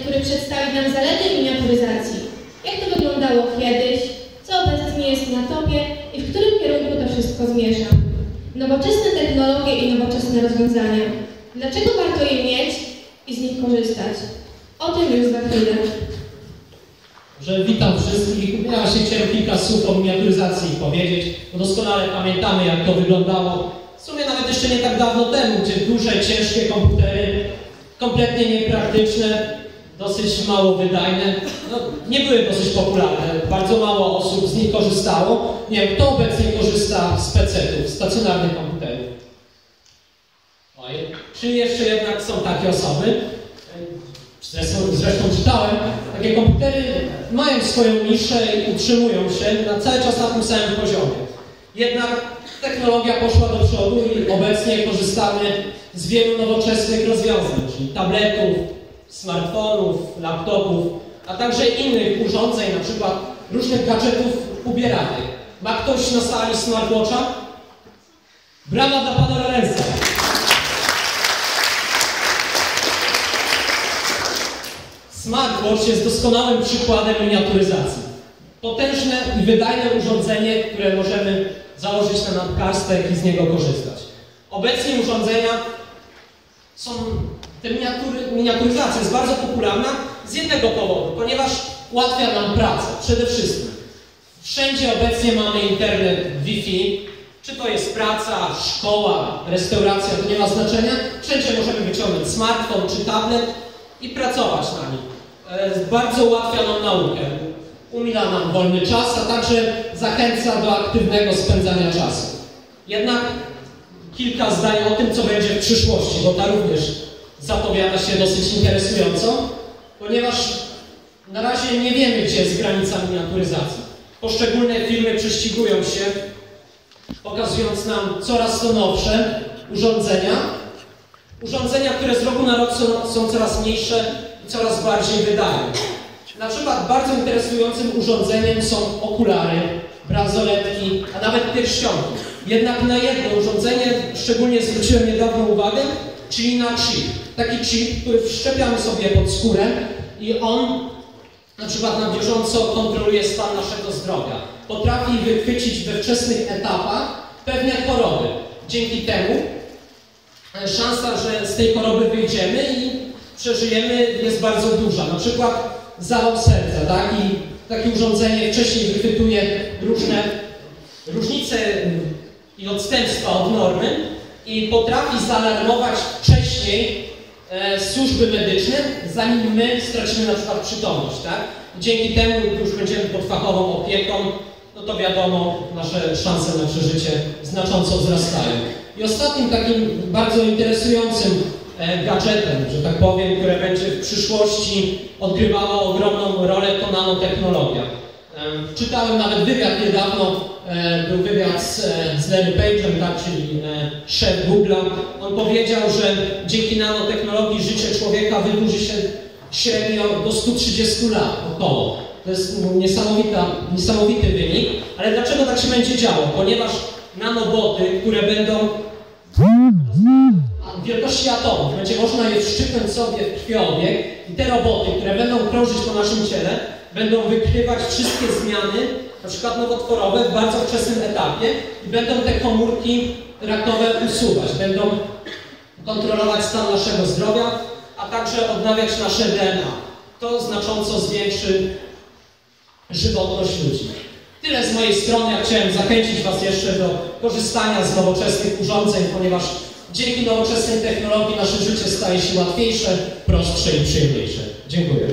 który przedstawi nam zalety miniaturyzacji. Jak to wyglądało kiedyś, co obecnie jest na topie i w którym kierunku to wszystko zmierza. Nowoczesne technologie i nowoczesne rozwiązania. Dlaczego warto je mieć i z nich korzystać? O tym już za chwilę. Witam wszystkich. Ja właśnie chciałem kilka słów o miniaturyzacji powiedzieć, bo doskonale pamiętamy, jak to wyglądało. W sumie nawet jeszcze nie tak dawno temu, gdzie duże, ciężkie komputery, kompletnie niepraktyczne, dosyć mało wydajne, nie były dosyć popularne. Bardzo mało osób z nich korzystało. Nie wiem, kto obecnie korzysta z PC-ów, stacjonarnych komputerów? Czy jeszcze jednak są takie osoby? Zresztą czytałem, takie komputery mają swoją niszę i utrzymują się na cały czas na tym samym poziomie. Jednak technologia poszła do przodu i obecnie korzystamy z wielu nowoczesnych rozwiązań, czyli tabletów, smartfonów, laptopów, a także innych urządzeń, na przykład różnych gadżetów ubieranych. Ma ktoś na sali smartwatcha? Brawa dla pana Lorenza! Smartwatch jest doskonałym przykładem miniaturyzacji. Potężne i wydajne urządzenie, które możemy założyć na nadgarstek i z niego korzystać. Obecnie urządzenia są, miniaturyzacja jest bardzo popularna z jednego powodu, ponieważ ułatwia nam pracę, przede wszystkim. Wszędzie obecnie mamy internet Wi-Fi, czy to jest praca, szkoła, restauracja, to nie ma znaczenia. Wszędzie możemy wyciągnąć smartfon czy tablet i pracować na nim. Bardzo ułatwia nam naukę, umila nam wolny czas, a także zachęca do aktywnego spędzania czasu. Jednak kilka zdań o tym, co będzie w przyszłości, bo ta również zapowiada się dosyć interesująco, ponieważ na razie nie wiemy, gdzie jest granica miniaturyzacji. Poszczególne firmy prześcigują się, pokazując nam coraz to nowsze urządzenia, które z roku na rok są coraz mniejsze i coraz bardziej wydajne. Na przykład bardzo interesującym urządzeniem są okulary, bransoletki, a nawet pierścionki. Jednak na jedno urządzenie szczególnie zwróciłem niedawno uwagę, czyli na chip. Taki chip, który wszczepiamy sobie pod skórę i on na przykład na bieżąco kontroluje stan naszego zdrowia. Potrafi wychwycić we wczesnych etapach pewne choroby. Dzięki temu szansa, że z tej choroby wyjdziemy i przeżyjemy, jest bardzo duża. Na przykład zawał serca, tak? I takie urządzenie wcześniej wychwytuje różne różnice i odstępstwa od normy i potrafi zaalarmować wcześniej służby medyczne, zanim my stracimy na przykład przytomność, tak? Dzięki temu już będziemy pod fachową opieką, no to wiadomo, nasze szanse na przeżycie znacząco wzrastają. I ostatnim takim bardzo interesującym gadżetem, że tak powiem, które będzie w przyszłości odgrywało ogromną rolę, to nanotechnologia. Czytałem nawet wywiad niedawno, był wywiad z Larry Page'em, tak, czyli szef Google'a. On powiedział, że dzięki nanotechnologii życie człowieka wydłuży się średnio do 130 lat około. To jest niesamowity wynik, ale dlaczego tak się będzie działo? Ponieważ nanoboty, które będą wielkości atomów, będzie można je wszczyknąć sobie w krwiobieg i te roboty, które będą krążyć po naszym ciele, będą wykrywać wszystkie zmiany, na przykład nowotworowe, w bardzo wczesnym etapie i będą te komórki rakowe usuwać, będą kontrolować stan naszego zdrowia, a także odnawiać nasze DNA. To znacząco zwiększy żywotność ludzi. Tyle z mojej strony. Ja chciałem zachęcić Was jeszcze do korzystania z nowoczesnych urządzeń, ponieważ dzięki nowoczesnej technologii nasze życie staje się łatwiejsze, prostsze i przyjemniejsze. Dziękuję.